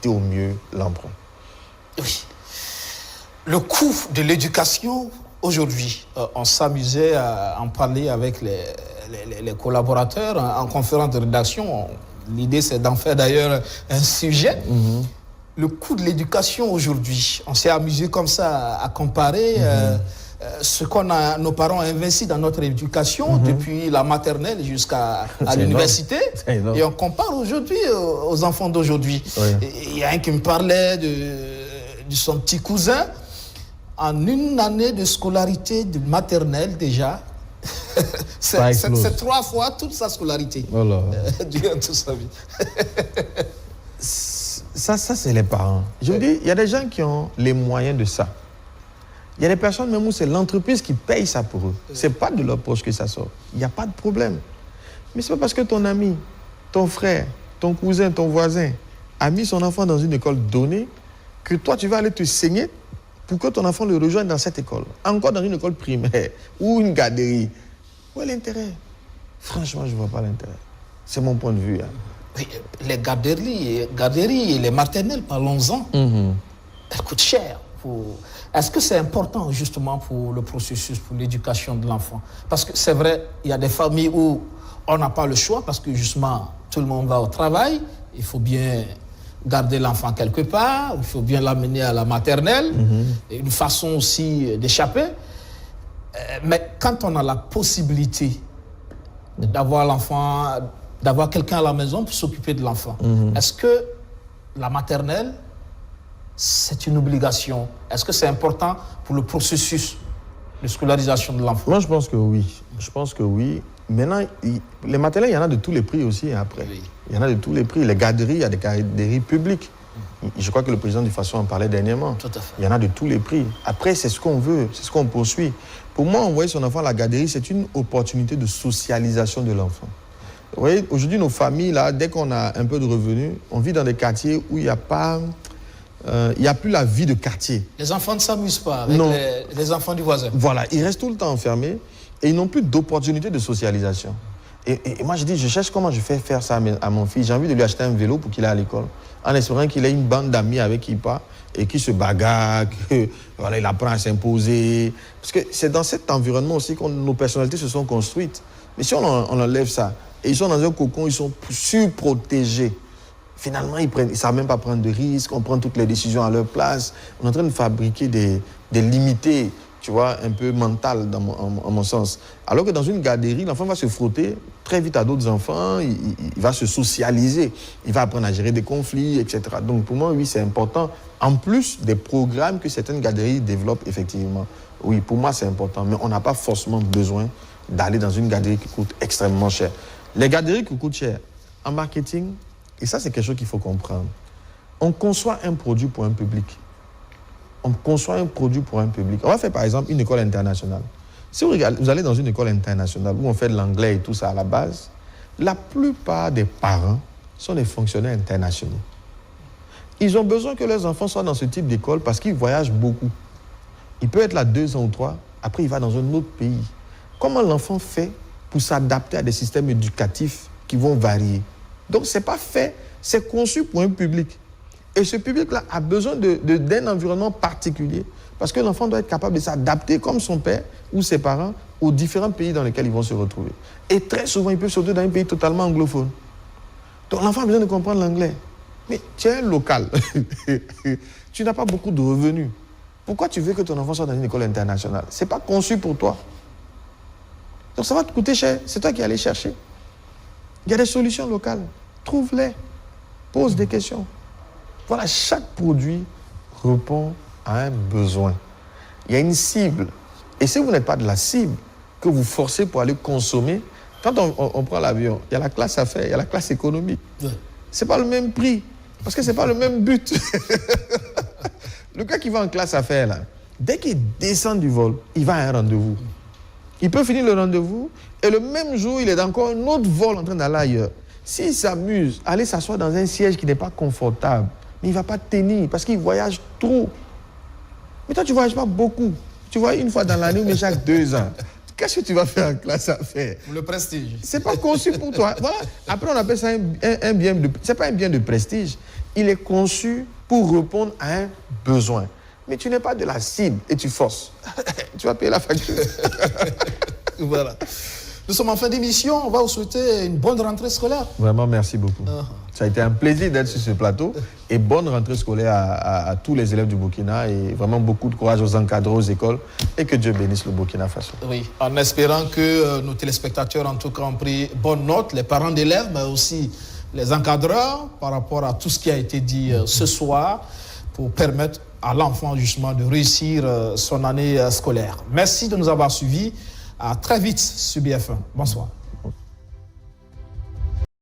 limiter au mieux l'emprunt. Oui. Le coût de l'éducation, aujourd'hui, on s'amusait à en parler avec les collaborateurs en conférence de rédaction. L'idée, c'est d'en faire d'ailleurs un sujet. Le coût de l'éducation aujourd'hui, on s'est amusé comme ça à comparer ce nos parents ont investi dans notre éducation depuis la maternelle jusqu'à l'université. Et on compare aujourd'hui aux enfants d'aujourd'hui. Il y a un qui me parlait de son petit cousin. En une année de scolarité de maternelle déjà, c'est 3 fois toute sa scolarité durant toute sa vie. Ça c'est les parents. Je vous dis, il y a des gens qui ont les moyens de ça. Il y a des personnes même où c'est l'entreprise qui paye ça pour eux. C'est pas de leur poche que ça sort. Il n'y a pas de problème. Mais c'est pas parce que ton ami, ton frère, ton cousin, ton voisin a mis son enfant dans une école donnée que toi tu vas aller te saigner pour que ton enfant le rejoigne dans cette école. Encore dans une école primaire ou une garderie. Où est l'intérêt? Franchement, je ne vois pas l'intérêt. C'est mon point de vue. Les garderies et les maternelles, parlons-en, elles coûtent cher. Est-ce que c'est important justement pour le processus, pour l'éducation de l'enfant? Parce que c'est vrai, il y a des familles où on n'a pas le choix parce que justement, tout le monde va au travail. Il faut bien garder l'enfant quelque part, il faut bien l'amener à la maternelle, une façon aussi d'échapper. Mais quand on a la possibilité d'avoir l'enfant, d'avoir quelqu'un à la maison pour s'occuper de l'enfant, est-ce que la maternelle, c'est une obligation? Est-ce que c'est important pour le processus de scolarisation de l'enfant? Moi, je pense que oui. Je pense que oui. Maintenant, les maternelles, il y en a de tous les prix aussi après. Oui. Il y en a de tous les prix. Les garderies, il y a des garderies publiques. Je crois que le président du FASO en parlait dernièrement. Tout à fait. Il y en a de tous les prix. Après, c'est ce qu'on veut, c'est ce qu'on poursuit. Pour moi, envoyer son enfant à la garderie, c'est une opportunité de socialisation de l'enfant. Vous voyez, aujourd'hui, nos familles, là, dès qu'on a un peu de revenus, on vit dans des quartiers où il n'y a pas... il n'y a plus la vie de quartier. Les enfants ne s'amusent pas avec les enfants du voisin. Voilà, ils restent tout le temps enfermés et ils n'ont plus d'opportunité de socialisation. Et moi, je dis, je cherche comment je fais faire ça à mon fils. J'ai envie de lui acheter un vélo pour qu'il aille à l'école, en espérant qu'il ait une bande d'amis avec qui il part et qui se bagarre, voilà, il apprend à s'imposer. Parce que c'est dans cet environnement aussi que nos personnalités se sont construites. Mais si on enlève ça, et ils sont dans un cocon, ils sont surprotégés. Finalement, ils ne savent même pas prendre de risques, on prend toutes les décisions à leur place. On est en train de fabriquer des limités, tu vois, un peu mentales, en mon sens. Alors que dans une garderie, l'enfant va se frotter très vite à d'autres enfants, il va se socialiser, il va apprendre à gérer des conflits, etc. Donc pour moi, oui, c'est important. En plus des programmes que certaines garderies développent, effectivement. Oui, pour moi, c'est important. Mais on n'a pas forcément besoin d'aller dans une garderie qui coûte extrêmement cher. Les garderies qui coûtent cher, en marketing, et ça, c'est quelque chose qu'il faut comprendre. On conçoit un produit pour un public. On conçoit un produit pour un public. On va faire, par exemple, une école internationale. Si vous allez dans une école internationale où on fait de l'anglais et tout ça à la base, la plupart des parents sont des fonctionnaires internationaux. Ils ont besoin que leurs enfants soient dans ce type d'école parce qu'ils voyagent beaucoup. Il peut être là 2 ans ou 3, après il va dans un autre pays. Comment l'enfant fait pour s'adapter à des systèmes éducatifs qui vont varier? Donc, ce n'est pas fait, c'est conçu pour un public. Et ce public-là a besoin d'un environnement particulier parce que l'enfant doit être capable de s'adapter comme son père ou ses parents aux différents pays dans lesquels ils vont se retrouver. Et très souvent, ils peuvent se retrouver dans un pays totalement anglophone. Donc, l'enfant a besoin de comprendre l'anglais. Mais tu es un local. Tu n'as pas beaucoup de revenus. Pourquoi tu veux que ton enfant soit dans une école internationale? Ce n'est pas conçu pour toi. Donc, ça va te coûter cher. C'est toi qui allais chercher. Il y a des solutions locales. Trouve-les. Pose des questions. Voilà, chaque produit répond à un besoin. Il y a une cible. Et si vous n'êtes pas de la cible, que vous forcez pour aller consommer, quand on prend l'avion, il y a la classe affaires, il y a la classe économique. Ouais. Ce n'est pas le même prix, parce que ce n'est pas le même but. Le gars qui va en classe affaires, là, dès qu'il descend du vol, il va à un rendez-vous. Il peut finir le rendez-vous et le même jour, il est encore un autre vol en train d'aller ailleurs. S'il s'amuse, aller s'asseoir dans un siège qui n'est pas confortable, mais il ne va pas tenir parce qu'il voyage trop. Mais toi, tu ne voyages pas beaucoup. Tu voyages une fois dans l'année, mais chaque 2 ans. Qu'est-ce que tu vas faire en classe affaires? Le prestige. Ce n'est pas conçu pour toi. Voilà. Après, on appelle ça un bien de... Ce n'est pas un bien de prestige. il est conçu pour répondre à un besoin. Mais tu n'es pas de la cible et tu forces. Tu vas payer la facture. Voilà. Nous sommes en fin d'émission. On va vous souhaiter une bonne rentrée scolaire. Vraiment, merci beaucoup. Ça a été un plaisir d'être sur ce plateau. Et bonne rentrée scolaire à tous les élèves du Burkina. Et vraiment beaucoup de courage aux encadreurs, aux écoles. Et que Dieu bénisse le Burkina Faso. Oui, en espérant que nos téléspectateurs, en tout cas, ont pris bonne note, les parents d'élèves, mais aussi les encadreurs, par rapport à tout ce qui a été dit ce soir, pour permettre à l'enfant, justement, de réussir son année scolaire. Merci de nous avoir suivis. À très vite sur BFM. Bonsoir.